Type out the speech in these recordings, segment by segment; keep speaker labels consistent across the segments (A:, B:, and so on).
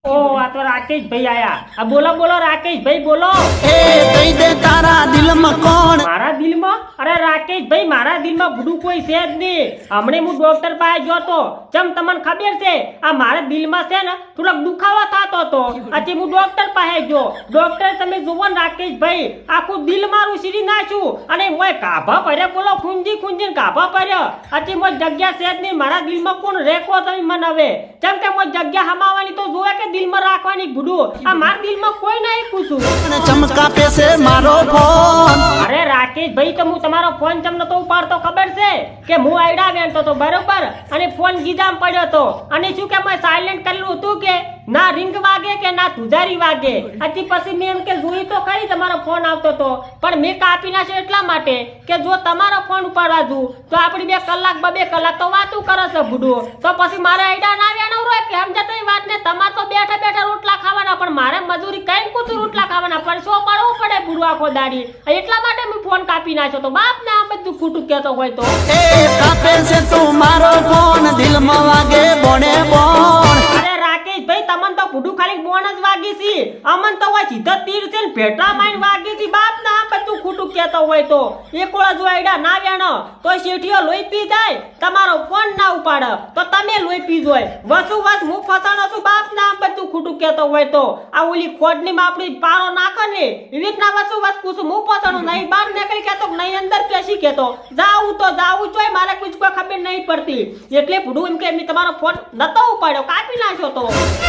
A: ઓ આ તો રાકેશ ભાઈ આયા. આ બોલો બોલો રાકેશ ભાઈ બોલો.
B: એ દઈ દે તારા દિલમાં કોણ?
A: મારા દિલમાં? અરે રાકેશ ભાઈ મારા દિલમાં ભૂડું કોઈ છે જ નહીં. હમણે હું ડોક્ટર પાસે ગયો તો. ચમ તમને ખબર છે આ મારા દિલમાં છે ને થોડોક દુખાવો થતો હતો. આથી હું ડોક્ટર પાસે ગયો. ડોક્ટર તમે જુઓ ને રાકેશ ભાઈ આખું દિલ મારું સીડી નાખ્યું અને મોય કાભા પડ્યા બોલો ખૂંજી ખૂંજીને કાભા પડ્યા. આથી મોય જગ્યા છે જ નહીં. મારા દિલમાં કોણ રેખો તમે મને હવે જેમ કે મોય જગ્યા હમાવાની તો જોવે કે દિલમાં રાખવાની ભૂડું. આ મારા દિલમાં કોઈ નહીં પૂછું.
B: અને ચમકાપે છે મારો ફોન.
A: અરે રાકેશ ભાઈ તો હું તમારો ફોન ચમ નતો ઉપાડતો ખબર છે કે હું આયડા વેણતો તો બરોબર અને ફોન ગીજામ પડ્યો તો અને શું કે મેં સાયલેન્ટ કરેલું હતું કે ના રિંગ વાગે કે ના તુજારી વાગે. આથી પછી મેં એમ કે જોઈ તો ખરી તમારો ફોન આવતો તો પણ મેં કાપી નાખ્યો એટલા માટે કે જો તમારો ફોન ઉપાડવા દઉં તો આપણી 2 કલાક 2 કલાક તો વાતું કરે છે ભૂડું. તો પછી મારે આયડા ના વેણવું રહે કે સમજતા એ વાત ને. તમારે તો બેઠા બેઠા રોટલા ખાવાના પણ મારે મજૂરી કઈ કુતું રોટલા ખાવાના પણ શો પડવું પડે ભૂડું આખો દાડી. એટલા માટે મેં ફોન કાપી નાખ્યો તો બાપ ને આ બધું ખોટું કહેતો હોય તો.
B: એ કાપે છે તું મારો ફોન દિલમાં વાગે બોણે બોણ.
A: અરે રાકેશ ભાઈ તમને તો ભૂડું ખાલી બોન જ વાગી છે. અમન તો હોય સીધો તીર છે ને ભેટા માઈન વાગી છે બાપ ને આ બધું ખોટું કહેતો હોય તો. એકોળા જો આયડા ના વેણો તો શેઠિયો લોહી પી જાય તમારો ફોન ના ઉપાડે તો તમે લોહી પી જોય વસુ વસ હું ફસાણો છું બાપ ને આ બધું ખોટું કહેતો હોય તો. આ ઓલી ખોડની માં આપણી પારો નાખે ને એવી રીતના વસુ વસ પૂછું હું ફસાણો નહીં બહાર નીકળી કહેતો નહીં અંદર પેશી કહેતો જાવું તો જાવું જોય મારે કુછ કોઈ ખબર નહીં પડતી. એટલે ભૂડું એમ કે મેં તમારો ફોન નતો ઉપાડ્યો કાપી નાખ્યો તો.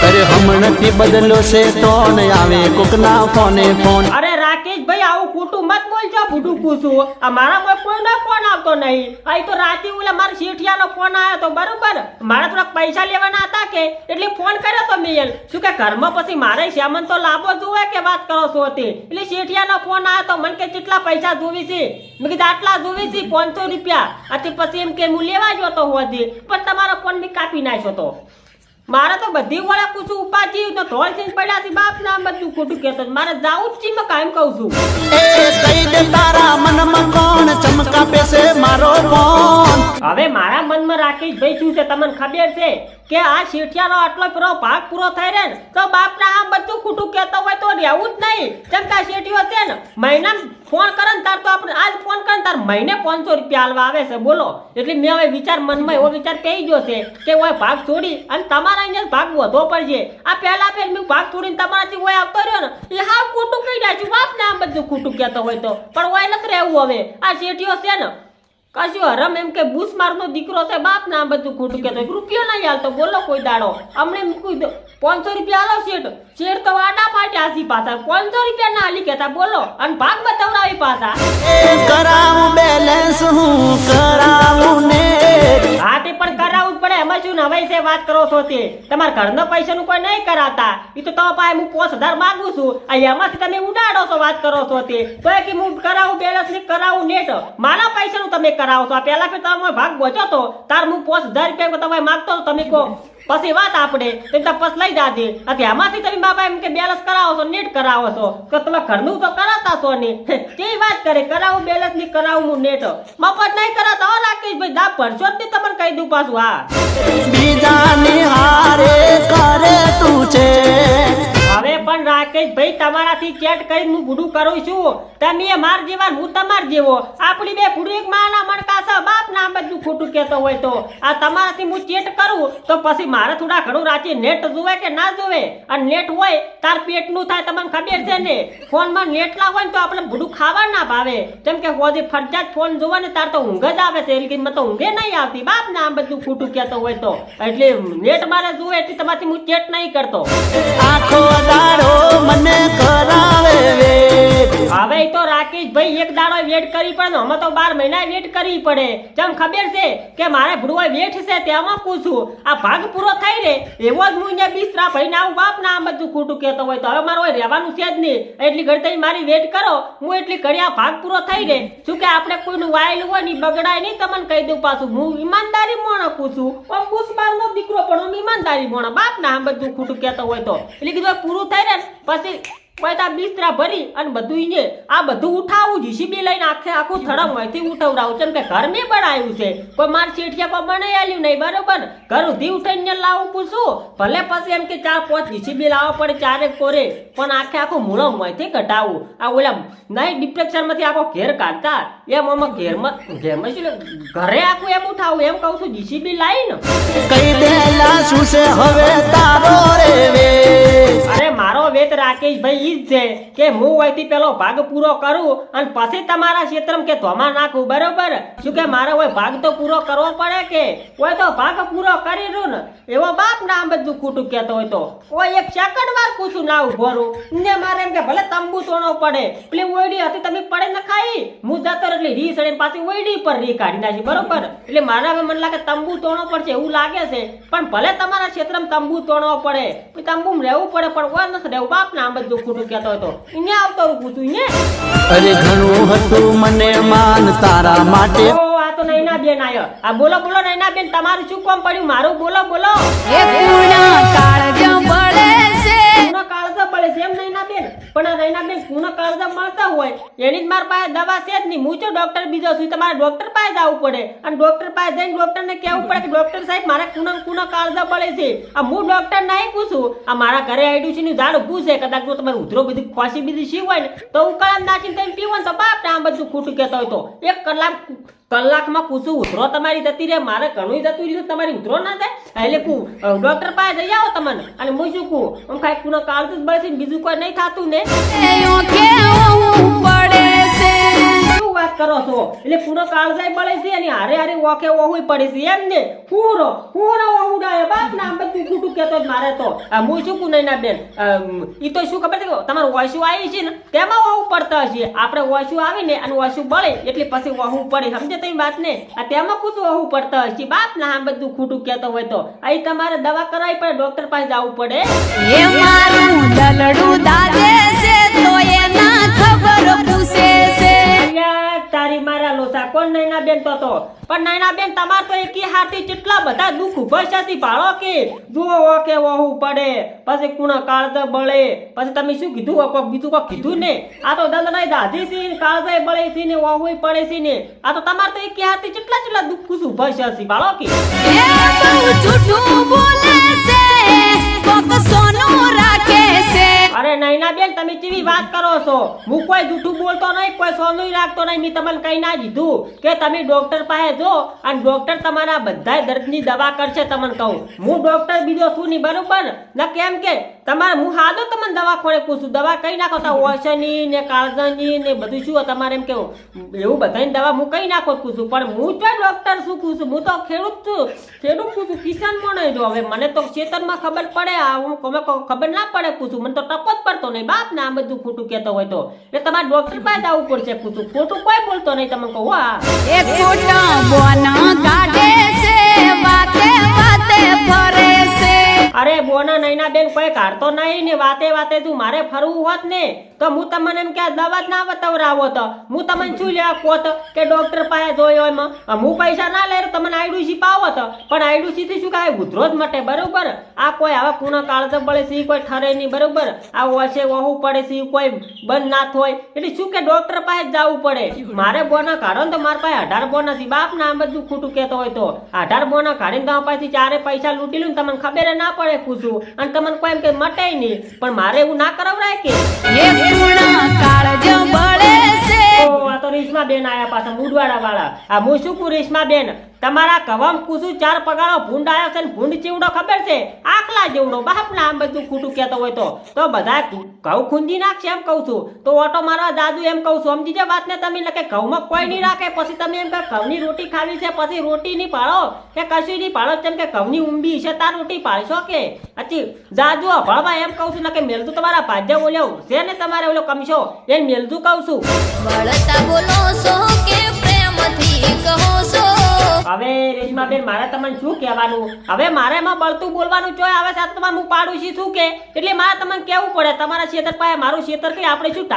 B: અરે હમણાંથી બદલો છે તો ને આવે કોકના ફોને ફોન.
A: અરે રાકેશ ભાઈ આવું ખોટું મત બોલજો ભૂડું પૂછું. આ મારા કોઈનો ફોન આવતો નહીં. અહીં તો રાતે ઓલા મારા શેઠિયાનો ફોન આવ્યો તો બરોબર મારા થોડાક પૈસા લેવાના હતા કે એટલે ફોન કર્યો તો મેં શું કે ઘરમાં પછી મારે શ્યામન તો લાભો જોવે કે વાત કરો છો તે એટલે શેઠિયાનો ફોન આવ્યો તો મને કે કેટલા પૈસા જોવી છે. મેં કીધું આટલા જોવી છે 500 રૂપિયા. આથી પછી એમ કે હું લેવા ગયો તો હોદી પણ તમારો ફોન બી કાપી નાખ્યો તો. મારે તો બધી વળા પૂછું ઉપાજી તો ધોળ થી પડ્યા છે બાપ ના બધું ખોટું કહેતો મારે જાવું જ છે મેં કાયમ કહું છું.
B: એ દઈ દે તારા મનમાં કોણ? ચમકાપે છે મારો ફોન.
A: હવે મારા મનમાં રાકેશ ભાઈ શું છે તમને ખબર છે કે આ શેઠિયાનો આટલો પેલો ભાગ પૂરો થઈ રહે ને તો બાપના આ બધું ખોટું કહેતો હોય તો રહેવું જ નહીં. જેમ કે આ શેઠિયો છે ને મહિના ફોન કરે ને તાર તો આપણે આજ ફોન કરે ને તાર મહિને 500 રૂપિયા આલવા આવે છે બોલો. એટલે મેં હવે વિચાર મનમાં એવો વિચાર કહી ગયો છે કે ઓય ભાગ છોડી અને તમારા અહીંયા ભાગ વધવો પડશે. આ પહેલા મેં ભાગ છોડીને તમારાથી ઓય આવતો રહ્યો ને એ હાવ ખોટું કહી નાખ્યું બાપ ને આ બધું ખોટું કહેતો હોય તો પણ ઓય નથી રહેવું હવે. આ શેઠિયો છે ને કશું હરમ એમ કે બુસ મારનો દીકરો છે બાપ ને આ બધું ખોટું કહેતો રૂપિયો નહીં હાલતો બોલો કોઈ દાડો. હમણે મૂકી દો 500 રૂપિયા આલો શેઠ તો આડા પાટ્યા હસી પાછા 500 રૂપિયા ના હાલી કહેતા બોલો અને ભાગ બતાવડાવી પાછા.
B: એ કરાવું બેલેન્સ હું કરાવું ને.
A: હા તે પણ કરાવવું જ પડે એમાં શું નવાઈ છે વાત કરો છો તે. તમારા ઘરના પૈસાનું કોઈ નહીં કરાતા એ તો તમારા પાસે હું 5000 માંગુ છું એમાંથી તમે ઉડાડો છો વાત કરો છો તે. તો કે હું કરાવું બેલેન્સ ને કરાવું નેટ મારા પૈસાનું તમે કરાવો છો. પહેલા ફેર તમારો ભાગ બચ્યો તો તાર હું 5000 રૂપિયા તમે માંગતો તમે કહો પછી વાત આપણે તમે પછી લઈ જાજે. એમાંથી તમે બાપા એમ કે બેલેન્સ કરાવો છો નેટ કરાવો છો તો તમે ઘરનું તો કરાતા છો ને તે વાત કરે કરાવું બેલેન્સ ની કરાવું હું નેટ મફત નહીં કરાતા હો રાકેશ ભાઈ દા ભરશો જ નહીં તમને કહી દઉં પાછું. હા
B: બીજાની હારે કરે તું છે.
A: હવે પણ રાકેશ ભાઈ તમારાથી ચેટ કરીને હું ભૂડું કરું છું. તમે માર જેવા હું તમાર જેવો આપણી 2 ભૂડું એક માના મણકા છે બાપ ના બધું ખોટું કહેતો હોય તો. આ તમારાથી હું ચેટ કરું તો પછી મારે થોડા ઘણું રાચી નેટ જોવે કે ના જોવે અને નેટ હોય તાર પેટનું થાય તમને ખબર છે ને. ફોનમાં નેટ ના હોય ને તો આપણે ભૂડું ખાવા ના ભાવે જેમ કે હોજી ફરજિયાત ફોન જોવે ને તાર તો ઊંઘ જ આવે છે એટલે મને તો ઊંઘે નહીં આવતી બાપ ને આ બધું ખોટું કહેતો હોય તો. એટલે નેટ મારે જોવે એટલે તમારાથી હું ચેટ નહીં કરતો.
B: આખો દાડો મને કરાવે વેટ.
A: હવે તો રાકેશ ભાઈ એક દાડો વેટ કરી પડે અમે તો 12 મહિના વેટ કરવી પડે. જેમ ખબર છે કે મારે ભૂડવા વેઠ છે તેમાં પૂછું આ ભાગ પૂરો થઈ રે એવો જ હું અહીંયા બિસ્તરા ભાઈને આવું બાપ ના આ બધું ખોટું કહેતો હોય તો હવે મારે રહેવાનું છે જ નહીં. એટલી ઘડી તમે મારી વેટ કરો હું એટલી ઘડી આ ભાગ પૂરો થઈ રે. શું કે આપણે કોઈનું વાયેલું હોય ને બગડાય નહીં તમને કહી દઉં પાછું. હું ઈમાનદારી મોણો પૂછું પણ બુસબારનો દીકરો પણ હું ઈમાનદારી મોણો બાપ ના આ બધું ખોટું કહેતો હોય તો એટલે કીધું પૂરું થઈ રે પછી કોઈ તો બિસ્તરા ભરી અને બધું ઈને આ બધું ઉઠાવું જીસીબી લઈને આખું થડમ માંથી ઉઠવડાવું કેમ કે ઘર મેં બનાવ્યું છે કોઈ માર શેઠિયા કોઈ બનાવી આલ્યું નહીં બરોબર ઘર ઉધી ઉઠાઈને લાવું પૂછું ભલે પછી એમ કે 4-5 જીસીબી લાવવા પડે ચારેક કોરે પણ આખું મૂળો માંથી કઢાવું આ ઓલા નહીં ડિપ્રેશન માંથી આખો ઘેર કાઢતા એમ આમાં ઘેરમાં શું ઘરે આખું એમ ઉઠાવું એમ કહું છું જીસીબી લાવીને
B: કઈ દેલા શું છે હવે તારો રે વેશ
A: અરે મારો વેત રાકેશભાઈ ઈ જ છે કે હું અહીંથી પેલો ભાગ પૂરો કરું અને પછી તમારા ક્ષેત્રમાં કે ધોમા નાખું બરોબર શું કે મારે હોય ભાગ તો પૂરો કરવો પડે કે હોય તો ભાગ પૂરો કરી દઉં ને એવો બાપ ના બધું ખોટું કહેતો હોય તો કોઈ એક સેકન્ડ વાર પૂછું ના ઉભો રહું ને મારે એમ કે ભલે તંબુ તોડવો પડે પેલી ઓયડી હતી તમે પડે ન ખાઈ હું જતો એટલે રી સડે પાછી ઓયડી પર રી કાઢી નાખી બરોબર એટલે મારે હવે મને લાગે તંબુ તોડવો પડશે એવું લાગે છે પણ ભલે તમારા ક્ષેત્રમાં તંબુ તોડવો પડે તંબુમાં રહેવું પડે પણ કોઈ નથી રહેવું બાપ ના બધું ખોટું કહેતો હોય તો અહીંયા આવતો હું પૂછું
B: અરે ઘણું હતું મને માન તારા માટે
A: ઓ આ તો નૈના બેન આયો આ બોલો નૈના બેન તમારું શું કામ પડ્યું મારું બોલો
C: એ પૂર્ણ કાળજ બળે છે
A: પૂર્ણ કાળજા બળે છે એમ નૈના બેન પણ આ નૈના બેન પૂર્ણ કાળજા મળતા હોય એની જ મારા પાસે દવા છે જ નહીં હું તો ડોક્ટર બીજો છું તમારે ડોક્ટર પાસે જવું પડે અને ડોક્ટર પાસે જઈને ડોક્ટરને કહેવું પડે કે ડોક્ટર સાહેબ મારે પૂર્ણ કાળજા બળે છે આ હું ડોક્ટર નહીં પૂછું આ મારા ઘરે આઈડ્યુસી નું ઝાડ ઊભું છે કદાચ જો તમારે ઉધરો બધી ખોસી બીજી શી હોય ને તો ઉકાળા નાખીને તમે પીવો ને તો બાપ ને આ બધું ખોટું કહેતો હોય તો 1 કલાકમાં પૂછું ઉધરો તમારી જતી રહે મારે ઘણું જતું રહ્યું તમારી ઉધરો ના થાય એટલે કું ડોક્ટર પાસે જઈ આવો તમને અને હું શું કહું આમ ખાઈ પૂર્ણ કાળજું જ બળે છે બીજું કોઈ નહીં થતું ને
C: પડે છે
A: શું વાત કરો છો એટલે પૂરો કાળજાય બળે છે અને હારે હારે ઓકે ઓહુય પડે છે એમ ને પૂરો ઓહુડાય બાપ ના બધું ખોટું કહેતો જ મારે તો આ હું શું કહું નૈના બેન ઈ તો શું ખબર છે કે તમારું ઓછું આવી છે ને તેમાં ઓહું પડતા હશે આપણે ઓછું આવી ને અને ઓછું બળે એટલે પછી ઓહું પડે સમજે તમે વાત ને આ તેમાં કુછ ઓહું પડતા હશે બાપ ના બધું ખોટું કહેતો હોય તો અહીં તમારે દવા કરાવી પડે ડોક્ટર પાસે જવું પડે
C: એ મારું દલડું દાદે છે તો એના ખબર પૂછે છે
A: તારી મારા લોસા કોણ નૈના બેન તો પણ નૈના બેન તમાર તો એકી હાથી કેટલા બધા દુઃખ ઉભા ભાળો કે જુઓ કે વહુ પડે પછી કુણા કાળજા બળે પછી તમે શું કીધું બીજું કોઈ કીધું ને આ તો દંડનાય દાધી છે કાળજા બળે છે ને વહુ પડે છે ને આ તો તમાર તો એકી હાથી કેટલા દુઃખ ઉભા ભાળો કે
C: એ બહુ જૂઠું બોલે છે કોક સોનું રાખે છે
A: અરે નૈના બેન તમે કેવી વાત કરો છો હું કોઈ જૂઠું બોલતો નહીં કોઈ સોનું રાખતો નહીં મેં તમને કઈ ના દીધું કે તમે ડોક્ટર પાસે જો અને ડોક્ટર તમારા બધા દર્દની દવા કરશે તમને કહું હું ડોક્ટર બીજો છું નહીં બરોબર ના કેમ કે તમારે હું હાદો તમને દવા ખોળે પૂછું દવા કઈ નાખો તો ઓશની ને કાળજાની ને બધું શું તમારે એમ કેવું એવું બધાની દવા હું કઈ નાખો પૂછું પણ હું તો ડોક્ટર શું પૂછું હું તો ખેડૂત છું કિસાન પણ જો હવે મને તો ખેતરમાં ખબર પડે હું ખબર ના પડે પૂછું મને તો ટપો જ પડતો નહીં બાપ ને આ બધું ખોટું કહેતો હોય તો એટલે તમારે ડોક્ટર પાસે આવવું પડશે પૂછું ખોટું કોઈ બોલતો નહીં તમે કહો હા
C: એ ખોટા બોના કાઢે છે વાતે વાતે ફરે છે
A: અરે બોના નૈના બેન કોઈ કાઢતો નહીં ને વાતે તું મારે ફરવું હોત ને તો હું તમને એમ કે દવા જ ના બતાવરાવો તો હું તમને શું લેવા કોત કે ડોક્ટર પાસે જોયો એમાં હું પૈસા ના લે તમને આઈડુસી પાવો તો પણ આઈડુસી થી શું કાંઈ ઉધરો જ મટે બરોબર આ કોઈ આવા પૂર્ણ કાળજ બળે છે કોઈ ઠરે નહીં બરોબર આ ઓછે વહુ પડે છે કોઈ બંધ ના થાય એટલે શું કે ડોક્ટર પાસે જવું પડે મારે બોના કાઢો ને તો મારા પાસે 18 બોના છે બાપ ના બધું ખોટું કહેતો હોય તો 18 બોના કાઢીને તમારા પાસેથી 4 પૈસા લૂંટી લઉં તમને ખબર ના પડે પૂછું અને તમને કોઈ એમ કે મટે નહીં પણ મારે એવું ના કરાવરાય કે
C: એ પૂર્ણ કાળજ બળે છે
A: આ તો રેશમા બેન આયા પાછા મુડવાડા વાળા આ હું શું કહું રેશમા બેન તમારા કવમ કુસું 4 પગારો ભૂંડ આવ્યો છે ને ભૂંડ ચેવડો ખબર છે આખલા જેવડો બાપ ના આમ બધું ખોટું કહેતો હોય તો બધા ઘઉં ખૂંદી નાખશે એમ કહું છું તો ઓટો મારવા જાજુ એમ કહું છું સમજી જે વાત ને તમે કે ઘઉંમાં કોઈ નહીં રાખે પછી તમે એમ કે ઘઉંની રોટી ખાવી છે પછી રોટી નહીં પાડો કે કશું નહીં પાડો તેમ કે ઘઉંની ઊંબી છે તાર રોટી પાડશો કે અચી જાજુ ભળવા એમ કહું છું ને કે મેલતું તમારા ભાજ્ય બોલ્યો છે ને તમારે ઓલો કમશો એ મેલતું કહું છું
C: વળતા બોલો છો કે પ્રેમથી કહો છો
A: હવે રેશમાબેન મારે તમને શું કહેવાનું હવે મારે એમાં બળતું બોલવાનું ચોય આવે છે તમારે હું પાડું છું શું કે એટલે મારે તમને કહેવું પડે તમારા ખેતર પાસે મારું ખેતર કઈ આપણે શું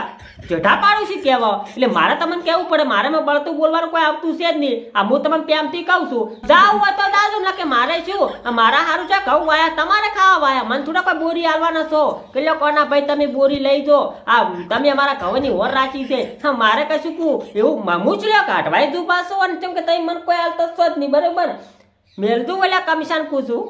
A: જેઠા પાડું છું કહેવા એટલે મારે તમને કહેવું પડે મારે એમાં બળતું બોલવાનું કોઈ આવતું છે જ નહીં આ હું તમને પ્રેમથી કહું છું જાવું હોય તો જાજો ના કે મારે શું મારા હારું છે ઘઉં વાયા તમારે ખાવા વાયા મને થોડા કોઈ બોરી આલવાના છો કે લો કોના ભાઈ તમે બોરી લઈ જો આ તમે અમારા ઘઉંની હોર રાખી છે હા મારે કશું કહું એવું હું જ લ્યો કાઢવાય દઉં પાછો અને કેમ કે તમે મને કોઈ હાલતો છો જ નહીં બરોબર મેલતું ઓલા કમિશન પૂછું